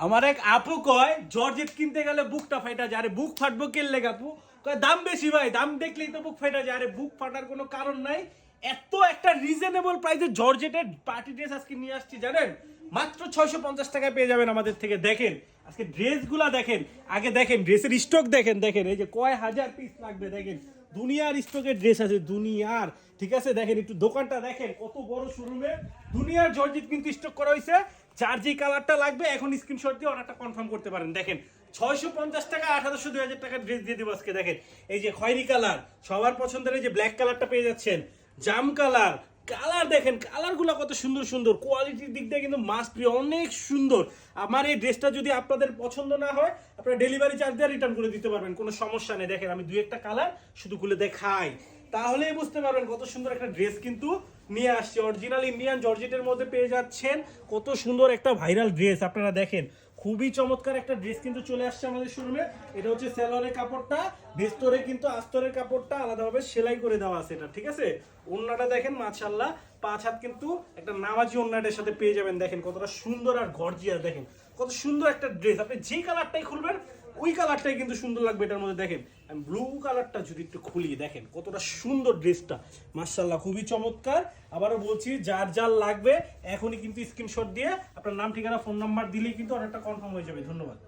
আমার এক আপু কয় জর্জেট কিনতে গেলে বুকটা ফাইটা যায়। আরে বুক ফাটবো কেলে আপু? কয় দাম বেশি ভাই, দাম দেখলেই তো বুক ফাইটা যায়। আরে বুক ফাটার কোনো কারণ নাই। এত একটা রিজনেবল প্রাইসে জর্জেটের পার্টি ড্রেস আজকে নিয়ে আসছি জানেন, মাত্র 650 টাকায় পেয়ে যাবেন আমাদের থেকে। দেখেন আজকে ড্রেসগুলা দেখেন, আগে দেখেন ড্রেসের স্টক দেখেন, দেখেন এই যে কয় হাজার পিস লাগবে দেখেন, দুনিয়ার স্টকের ড্রেস আছে দুনিয়ার। ঠিক আছে, দেখেন একটু দোকানটা দেখেন কত বড় শোরুমে দুনিয়ার জর্জেট কিন্তু স্টক করা হয়েছে। যার যে কালারটা লাগবে এখন স্ক্রিনশট দিয়ে অর্ডারটা কনফার্ম করতে পারেন। দেখেন 650 টাকা 1800 2000 টাকার ড্রেস দিয়ে দেবো আজকে। দেখেন এই যে খয়েরি কালার, সবার পছন্দের এই যে ব্ল্যাক কালারটা পেয়ে যাচ্ছেন, জাম কালার, কালার দেখেন কালারগুলো কত সুন্দর সুন্দর, কোয়ালিটির দিক দিয়ে কিন্তু মাস্ট বি অনেক সুন্দর। আমার এই ড্রেসটা যদি আপনাদের পছন্দ না হয় আপনারা ডেলিভারি চার্জ দিয়ে রিটার্ন করে দিতে পারবেন, কোনো সমস্যা নেই। দেখেন আমি দুই একটা কালার শুধু খুলে দেখাই, তাহলেই বুঝতে পারবেন কত সুন্দর একটা ড্রেস কিন্তু নিয়ে আসছে। অরিজিনাল ইন্ডিয়ান জর্জেটের মধ্যে পেয়ে যাচ্ছেন কত সুন্দর একটা ভাইরাল ড্রেস। আপনারা দেখেন খুবই চমৎকার একটা ড্রেস কিন্তু চলে আসছে আমাদের শোরুমে। এটা হচ্ছে সেলরের কাপড়টা, ভেস্তরে কিন্তু আস্তরের কাপড়টা আলাদাভাবে সেলাই করে দেওয়া আছে এটা। ঠিক আছে, ওন্নাটা দেখেন মাশাআল্লাহ 5 হাত কিন্তু একটা নামাজি ওন্নাটার সাথে পেয়ে যাবেন। দেখেন কতটা সুন্দর আর গর্জিয়াস, দেখেন কত সুন্দর একটা ড্রেস। আপনি যে কালারটাই খুলবেন ওই কালারটাই কিন্তু সুন্দর লাগবে এটার মধ্যে। দেখেন আমি ব্লু কালারটা যদি একটু খুলি, দেখেন কতটা সুন্দর ড্রেসটা, মাশাআল্লাহ খুবই চমৎকার। আবারও বলছি যার যার লাগবে এখনই কিন্তু স্ক্রিনশট দিয়ে আপনার নাম ঠিকানা ফোন নাম্বার দিলেই কিন্তু অর্ডারটা কনফার্ম হয়ে যাবে। ধন্যবাদ।